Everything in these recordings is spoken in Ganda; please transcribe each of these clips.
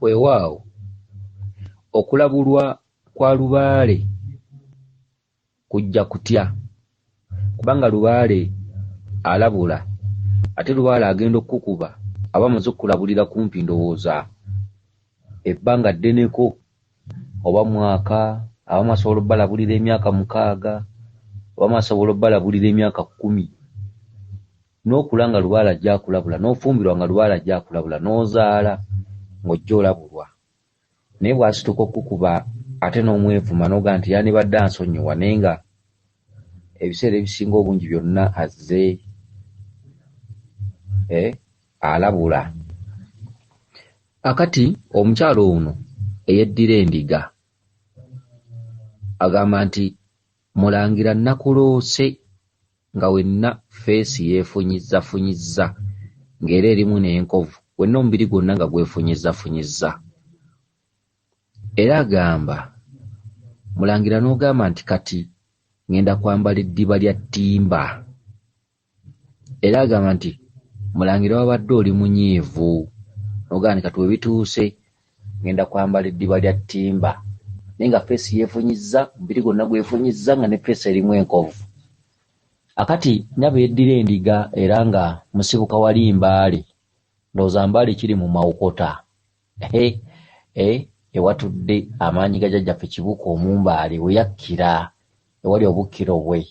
Weewaawo okulabulwa kwa Lubaale kujja kutya kubanga Lubaale alabula ate Lubaale agenda okukuba aba amaze okukulabulira kumpi ndowooza ebbanga ddeneko oba mwaka, abamu asobola obbalabulira emyaka 6, abamu asobola obbalabulira emyaka 10. N'okula nga Lubaale ajja akulabula, n'ofumbirwa nga Lubaale ajja akulabula, n'ozaala ng'ojja olabulwa. Naye bw'asituka okukuba ate n'omwevuma n'ogaa nti yandibadde ansonyiwa naye nga ebiseera ebisinga obungi byonna azze alabula. Akati omukyalo ono eyeddira endiga agamba nti Mulangira nakuloose nga wenna feesi yeefunyizzafunyizza ng'era erimu n'enkovu, wenna omubiri gwonna nga gwefunyizzafunyizza. Era agamba Mulangira n'ogamba nti kati ngenda kwambala eddiba lya ttimba. Era agamba nti Mulangira wabadde oli munyiivu, n'ogamba nti kati we bituuse ngenda kwambala eddiba lya ttimba. Naye nga feesi yeefunyizza, omubiri gwonna gwefunyizza nga ne feesi erimu enkovu. Akati nyaba yeddira endiga era nga musibuka wali Mbaale, ndowooza Mbaale kiri mu Mawokota, ewatudde amaanyi ga jjajjaffe Kibuuka Omumbaale we yakkira, ewali obukkiro bwe.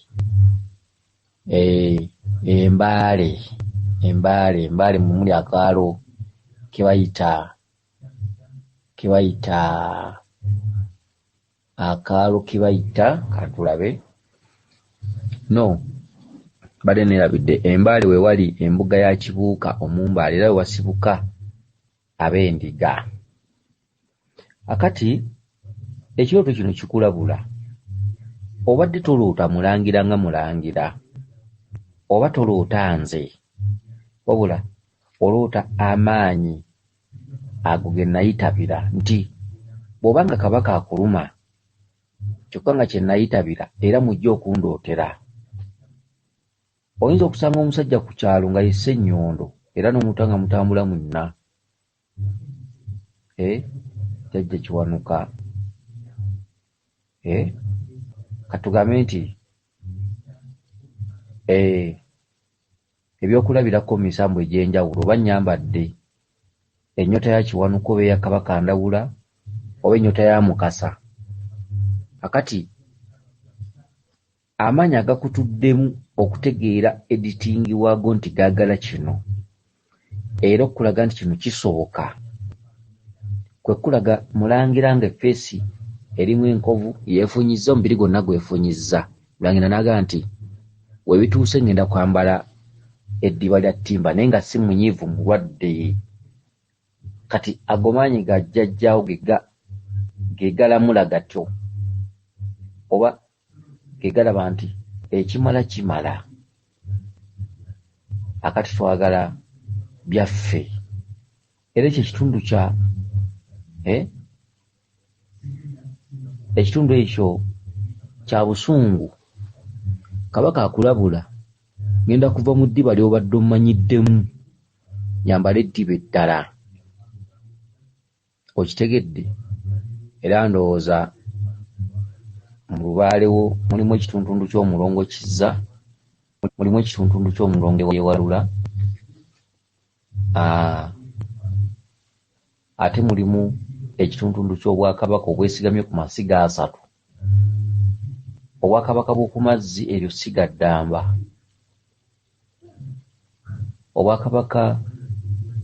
Embaale muli akaalo kebayita katulabe no badde neerabidde Embaale we wali embuga ya Kibuuka Omumbaale era we wasibuka ab'endiga. Akati ekirooto kino kikulabula, obadde toloota Mulangira nga Mulangira, oba toloota nze, wabula oloota amaanyi ago ge nayitabira nti bw'obanga Kabaka akuluma kyokka nga kye nayitabira era mujja okundootera. Oyinza okusanga omusajja ku kyalo nga yesse ennyondo era n'omuntu nga mutambula mwenna. Jjajja Kiwanuka katugambe nti ebyokulabirako mu misambu egy'enjawulo oba nnyambadde ennyota ya Kiwanuka oba eya Kabaka Ndawula oba ennyota ya Mukasa. Akati amaanyi agakutuddemu okutegeera editingi waago nti gaagala kino era okulaga nti kino kisoboka kwe kulaga Mulangira nga effeesi erimu enkovu yeefunyizza, omubiri gwonna gwefunyizza. Mulangira n'agamba nti we bituuse ngenda kwambala eddiba lya ttimba naye nga si munyiivu mulwadde. Kati ago maanyi ga jjajjaawo ge galamula gatyo oba ge galaba nti ekimala kimala. Akati twagala byaffe era ekyo ekitundu kya ekitundu ekyo kya busungu. Kabaka akulabula, ngenda kuva mu ddiba ly'obadde omanyiddemu nyambala eddiba eddala. Okitegedde? Era ndowooza mu Lubaale wo mulimu ekituntundu ky'Omulongo Kizza, mulimu ekituntundu ky'Omulongo Ewalula, ate mulimu ekituntundu ky'Obwakabaka obwesigamye ku masiga 3. Obwakabaka bw'oku mazzi eryo ssiga Ddamba,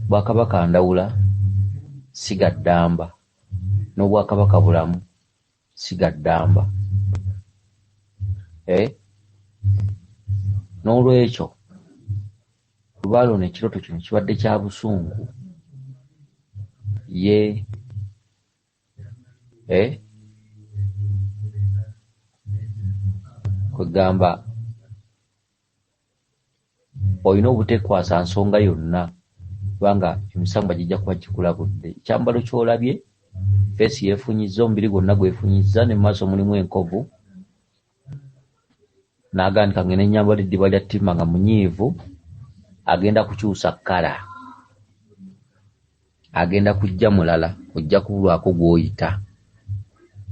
Bwakabaka Ndawula ssiga Ddamba, n'Obwakabaka Bulamu ssiga Ddamba. N'olwekyo Lubaale ono ekirooto kino kibadde kya busungu ye kwegamba olina obutekwasa nsonga yonna kubanga emisango gijja kuba gikulabudde. Ekyambalo ky'olabye feesi yeefunyizza, omubiri gwonna gwefunyizza, ne mu maaso mulimu enkovu. N'agandika ngenda ennyambala eddiba lya ttimba nga munyiivu, agenda kukyusa kkala. agenda kujja mulala ojja kubulwako gw'oyita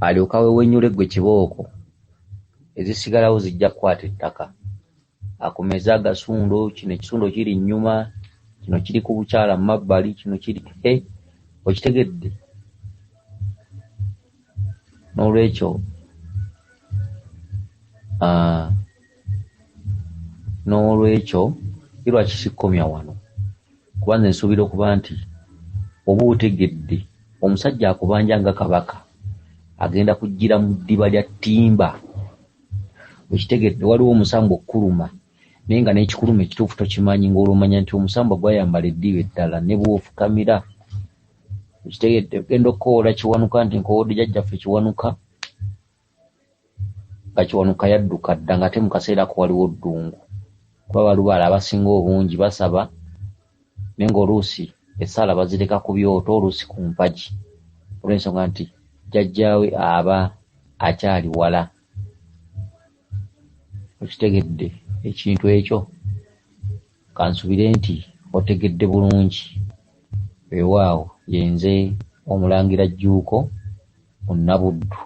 alyoka wewenyule gwe kibooko ezisigalawo zijja kukwata ettaka akomeze agasundo kino ekisundo kiri nnyuma kino kiri ku bukyala mu mabbali kino kiri okitegedde n'olwekyo lwaki sikomya wano kuba nze nsuubira okuba nti oba otegedde omusajja akubanja nga kabaka agenda kujjira mu ddiba lya ttimba okitegedde waliwo omusambo okkuluma naye nga n'ekikuluma ekituufu tokimanyi ng'olumanya nti omusambo gwayambala eddiba eddala ne bw'ofukamira okitegedde genda okukoola Kiwanuka nti nkoowodde jjajjaffe Kiwanuka nga Kiwanuka yadduka dda nga ate mu kaseera ako waliwo ddungu kuba Balubaale abasinga obungi basaba naye ng'oluusi essaala bazireka ku byoto oluusi ku mpagi olw'ensonga nti jjajjaawe aba akyali wala okitegedde ekintu ekyo kansubire nti otegedde bulungi weewaawo yenze Omulangira Jjuuko mu Nnabuddu.